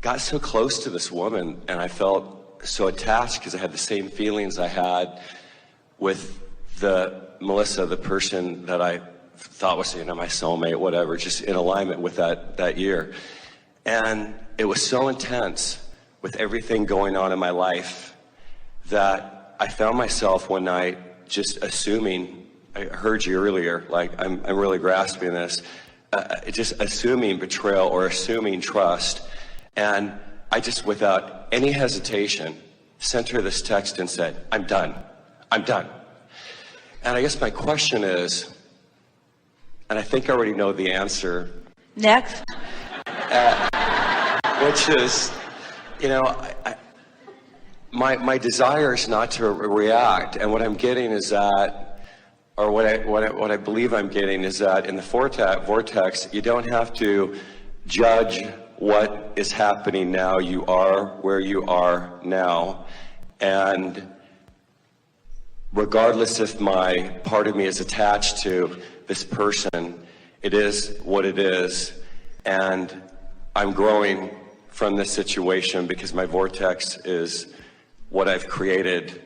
got so close to this woman, and I felt so attached because I had the same feelings I had with Melissa, the person that I thought was, my soulmate, whatever, just in alignment with that year. And it was so intense with everything going on in my life that I found myself one night just assuming, I heard you earlier, like I'm really grasping this, just assuming betrayal or assuming trust. And I just, without any hesitation, sent her this text and said, I'm done. And I guess my question is, and I think I already know the answer. Next. Which is, my desire is not to react. And what I'm getting is that, or what I believe I'm getting is that in the vortex, you don't have to judge what is happening now. You are where you are now. And regardless if my part of me is attached to this person, it is what it is. And I'm growing from this situation because my vortex is what I've created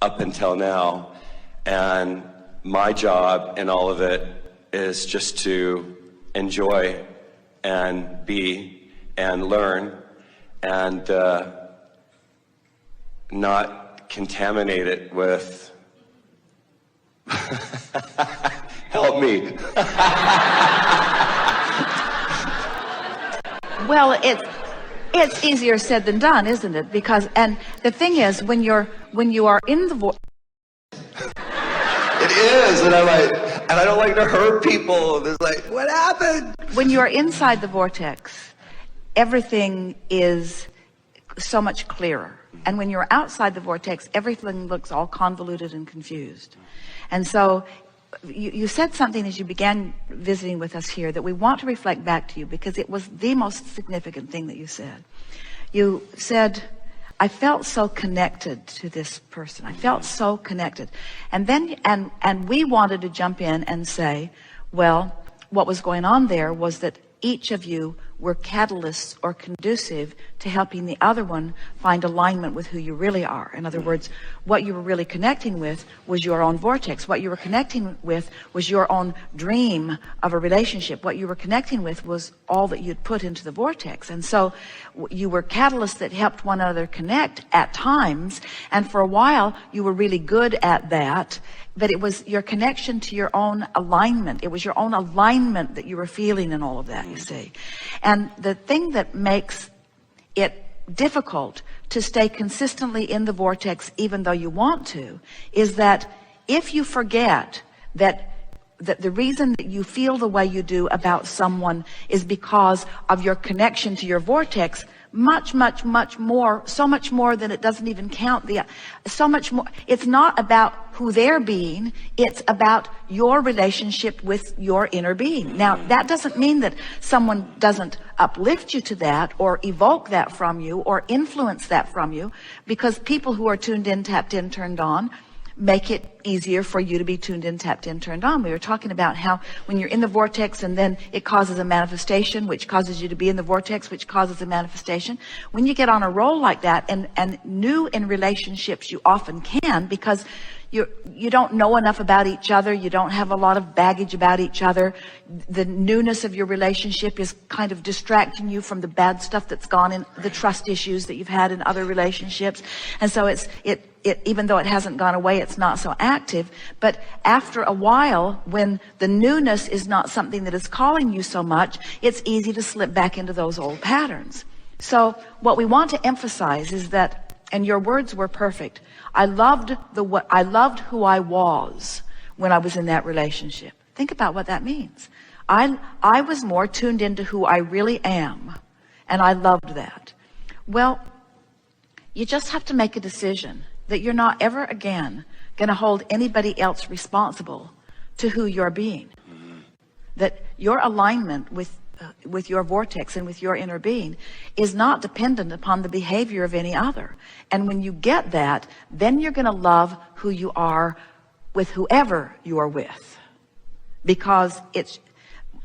up until now. And my job in all of it is just to enjoy and be and learn and not contaminate it with help me. Well, it's easier said than done, isn't it? Because, and the thing is, when you are in the vortex, it is, and I don't like to hurt people. There's like, what happened? When you are inside the vortex, everything is so much clearer. And when you're outside the vortex, everything looks all convoluted and confused. And so you said something as you began visiting with us here that we want to reflect back to you because it was the most significant thing that you said. You said, I felt so connected to this person. I felt so connected. And then, and we wanted to jump in and say, well, what was going on there was that each of you were catalysts or conducive to helping the other one find alignment with who you really are. In other words, what you were really connecting with was your own vortex. What you were connecting with was your own dream of a relationship. What you were connecting with was all that you'd put into the vortex. And so you were catalysts that helped one another connect at times. And for a while, you were really good at that. But it was your connection to your own alignment. It was your own alignment that you were feeling in all of that, you see. And the thing that makes it difficult to stay consistently in the vortex, even though you want to, is that if you forget that the reason that you feel the way you do about someone is because of your connection to your vortex, much more, so much more than it doesn't even count so much more. It's not about who they're being, it's about your relationship with your inner being. Now, that doesn't mean that someone doesn't uplift you to that or evoke that from you or influence that from you, because people who are tuned in, tapped in, turned on, make it easier for you to be tuned in, tapped in, turned on. We were talking about how when you're in the vortex and then it causes a manifestation, which causes you to be in the vortex, which causes a manifestation. When you get on a roll like that, and new in relationships, you often can, because you don't know enough about each other. You don't have a lot of baggage about each other. The newness of your relationship is kind of distracting you from the bad stuff that's gone in, the trust issues that you've had in other relationships. And so it even though it hasn't gone away, it's not so active. But after a while, when the newness is not something that is calling you so much, it's easy to slip back into those old patterns. So what we want to emphasize is that, and your words were perfect, I loved who I was when I was in that relationship. Think about what that means. I was more tuned into who I really am, and I loved that. Well, you just have to make a decision that you're not ever again going to hold anybody else responsible to who you're being. That your alignment with your vortex and with your inner being is not dependent upon the behavior of any other. And when you get that, then you're going to love who you are with whoever you are with. Because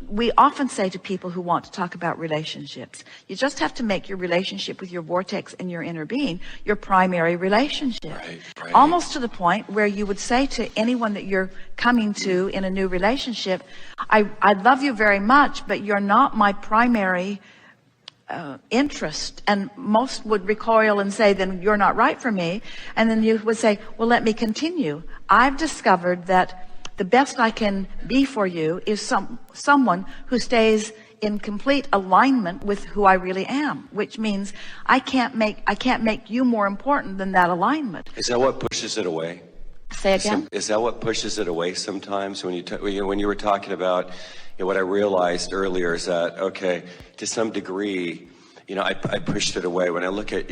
we often say to people who want to talk about relationships, you just have to make your relationship with your vortex and your inner being your primary relationship. Right. Almost to the point where you would say to anyone that you're coming to in a new relationship, I love you very much, but you're not my primary interest. And most would recoil and say, then you're not right for me. And then you would say, well, let me continue. I've discovered that the best I can be for you is someone who stays in complete alignment with who I really am, which means I can't make you more important than that alignment. Is that what pushes it away? Say again? Is that what pushes it away sometimes? When you were talking about, what I realized earlier is that, okay, to some degree, I pushed it away. When I look at,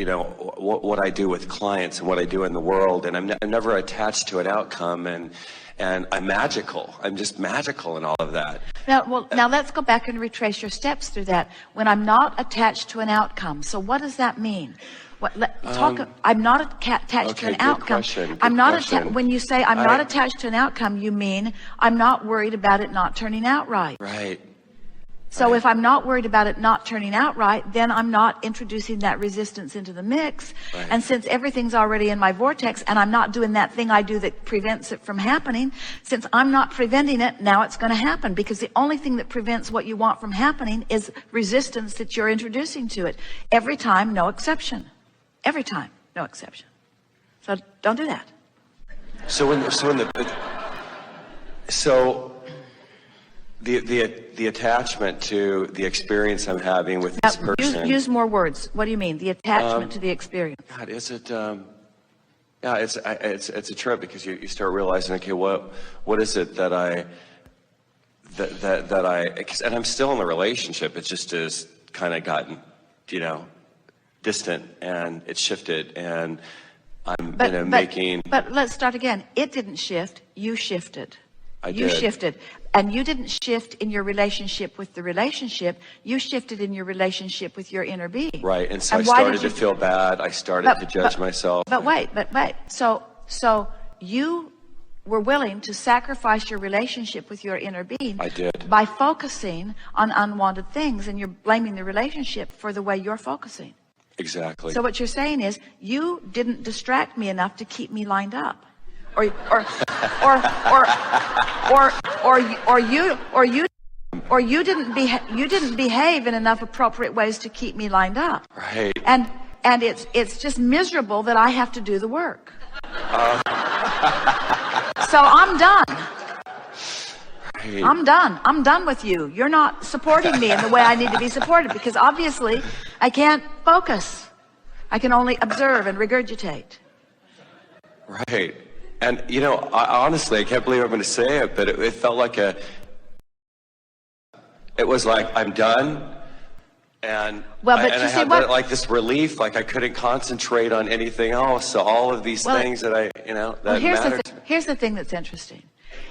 what I do with clients and what I do in the world, and I'm never attached to an outcome, and I'm magical. I'm just magical in all of that. Now let's go back and retrace your steps through that. When I'm not attached to an outcome. So what does that mean? I'm not attached to an outcome. I'm not when you say I'm not attached to an outcome, you mean I'm not worried about it not turning out right. Right. So if I'm not worried about it not turning out right, then I'm not introducing that resistance into the mix. Right. And since everything's already in my vortex and I'm not doing that thing I do that prevents it from happening, since I'm not preventing it, now it's going to happen, because the only thing that prevents what you want from happening is resistance that you're introducing to it. Every time, no exception. Every time, no exception. So don't do that. The attachment to the experience I'm having with this person. Use more words. What do you mean? The attachment to the experience. God, is it? It's a trip, because you start realizing, okay, what is it that I and I'm still in the relationship. It just has kind of gotten, distant, and it's shifted, and I'm making. But let's start again. It didn't shift. You shifted. You did. shifted. And you didn't shift in your relationship with the relationship. You shifted in your relationship with your inner being. Right. And so I started to feel bad. I started to judge myself. But wait. So you were willing to sacrifice your relationship with your inner being. I did. By focusing on unwanted things, and you're blaming the relationship for the way you're focusing. Exactly. So what you're saying is, you didn't distract me enough to keep me lined up. Or you didn't behave in enough appropriate ways to keep me lined up. Right. And it's just miserable that I have to do the work. So I'm done. Right. I'm done with you. You're not supporting me in the way I need to be supported, because obviously I can't focus. I can only observe and regurgitate. Right. And, honestly, I can't believe I'm going to say it, but it felt like it was like, I'm done. And, I had like this relief, like I couldn't concentrate on anything else. So all of these things that mattered. Here's the thing that's interesting.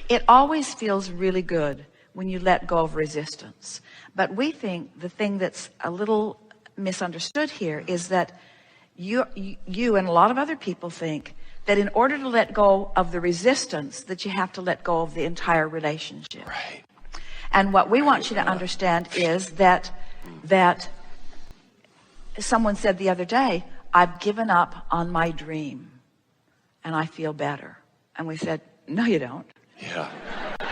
It always feels really good when you let go of resistance. But we think the thing that's a little misunderstood here is that you and a lot of other people think that in order to let go of the resistance, that you have to let go of the entire relationship. Right. And what we want you to understand is that someone said the other day, I've given up on my dream and I feel better. And we said, no, you don't. Yeah.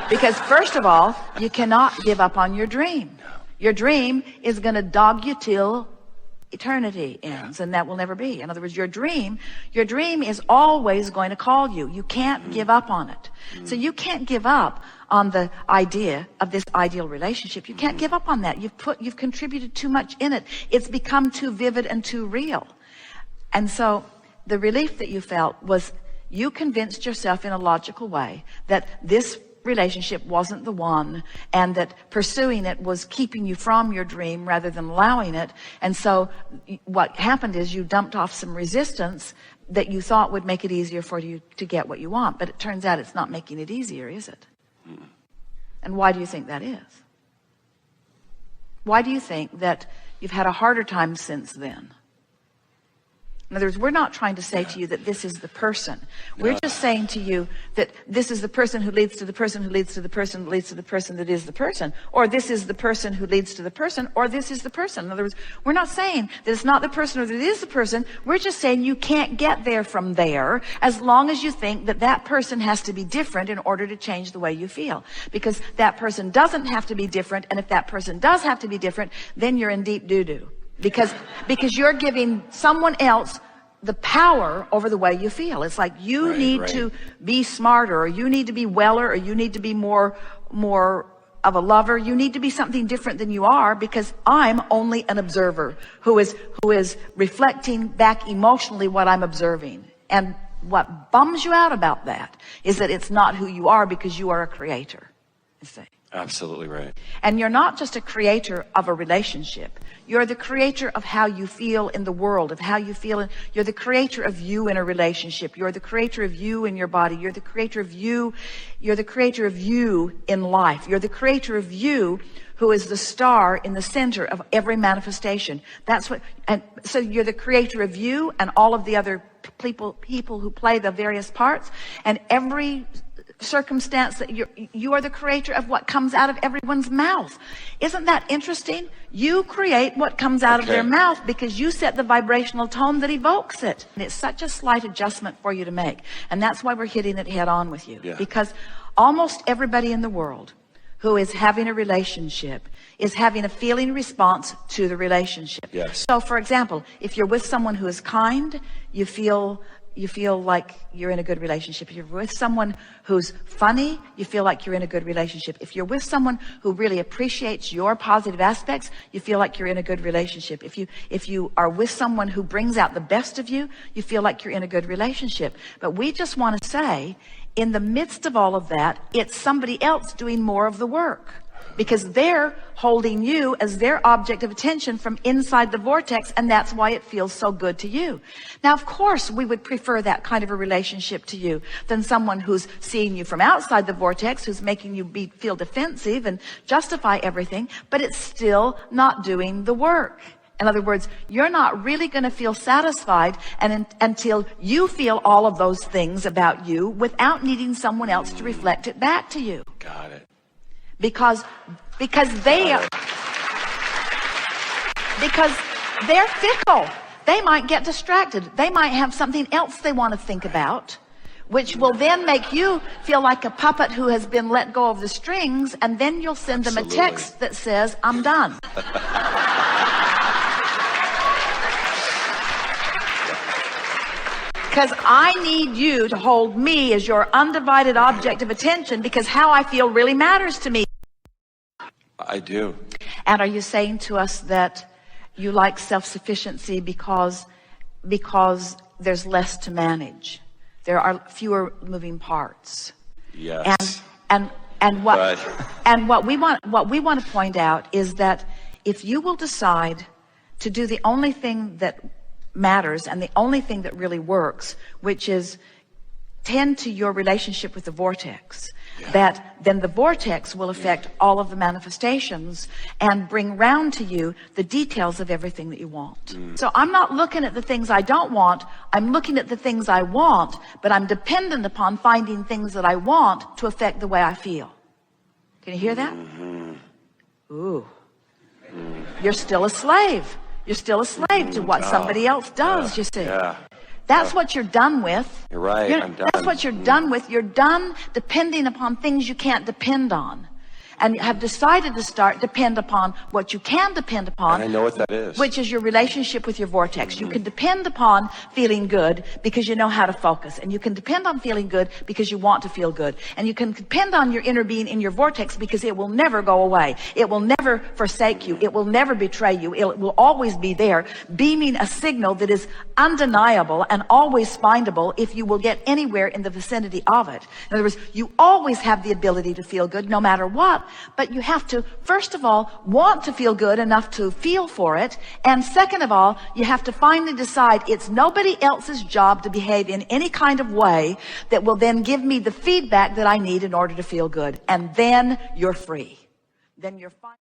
Because first of all, you cannot give up on your dream. No. Your dream is going to dog you till eternity ends, and that will never be. In other words, your dream is always going to call you. You can't give up on it. So you can't give up on the idea of this ideal relationship. You can't give up on that. You've contributed too much in it. It's become too vivid and too real. And so the relief that you felt was you convinced yourself in a logical way that this relationship wasn't the one, and that pursuing it was keeping you from your dream rather than allowing it. And so what happened is you dumped off some resistance that you thought would make it easier for you to get what you want. But it turns out it's not making it easier, is it? And why do you think that is? Why do you think that you've had a harder time since then? In other words, we're not trying to say to you that this is the person. We're just saying to you that this is the person who leads to the person who leads to the person who leads to the person that is the person. Or this is the person who leads to the person, or this is the person. In other words, we're not saying that it's not the person or that it is the person. We're just saying you can't get there from there as long as you think that that person has to be different in order to change the way you feel. Because that person doesn't have to be different, and if that person does have to be different, then you're in deep doo-doo. Because you're giving someone else the power over the way you feel. It's like you need to be smarter, or you need to be weller, or you need to be more of a lover. You need to be something different than you are, because I'm only an observer who is reflecting back emotionally what I'm observing. And what bums you out about that is that it's not who you are, because you are a creator. You see? Absolutely right. And you're not just a creator of a relationship. You're the creator of how you feel in the world, of how you feel. You're the creator of you in a relationship. You're the creator of you in your body. You're the creator of you. You're the creator of you in life. You're the creator of you who is the star in the center of every manifestation. That's what, and so you're the creator of you and all of the other people who play the various parts, and every circumstance that you are the creator of what comes out of everyone's mouth. Isn't that interesting? You create what comes out of their mouth because you set the vibrational tone that evokes it. And it's such a slight adjustment for you to make. And that's why we're hitting it head on with you. Yeah. Because almost everybody in the world who is having a relationship is having a feeling response to the relationship. Yes. So for example, if you're with someone who is kind, you feel like you're in a good relationship. If you're with someone who's funny, you feel like you're in a good relationship. If you're with someone who really appreciates your positive aspects, you feel like you're in a good relationship. If you are with someone who brings out the best of you, you feel like you're in a good relationship. But we just want to say, in the midst of all of that, it's somebody else doing more of the work, because they're holding you as their object of attention from inside the vortex, and that's why it feels so good to you. Now, of course, we would prefer that kind of a relationship to you than someone who's seeing you from outside the vortex, who's making you feel defensive and justify everything, but it's still not doing the work. In other words, you're not really going to feel satisfied until you feel all of those things about you without needing someone else to reflect it back to you. Got it. Because they're fickle. They might get distracted. They might have something else they want to think about, which will then make you feel like a puppet who has been let go of the strings, and then you'll send them a text that says, "I'm done." Because I need you to hold me as your undivided object of attention, because how I feel really matters to me. I do. And are you saying to us that you like self-sufficiency because there's less to manage? There are fewer moving parts. Yes. And what we want to point out is that if you will decide to do the only thing that matters and the only thing that really works, which is tend to your relationship with the vortex, that then the vortex will affect all of the manifestations and bring round to you the details of everything that you want. So I'm not looking at the things I don't want, I'm looking at the things I want, but I'm dependent upon finding things that I want to affect the way I feel. Can you hear that? Ooh. You're still a slave. You're still a slave to what somebody else does, you see. Yeah. That's what you're done with. You're right, I'm done. That's what you're done with. You're done depending upon things you can't depend on. And have decided to start depend upon what you can depend upon. And I know what that is. Which is your relationship with your vortex. You can depend upon feeling good because you know how to focus. And you can depend on feeling good because you want to feel good. And you can depend on your inner being in your vortex because it will never go away. It will never forsake you. It will never betray you. It will always be there, beaming a signal that is undeniable and always findable if you will get anywhere in the vicinity of it. In other words, you always have the ability to feel good no matter what. But you have to, first of all, want to feel good enough to feel for it. And second of all, you have to finally decide it's nobody else's job to behave in any kind of way that will then give me the feedback that I need in order to feel good. And then you're free. Then you're fine.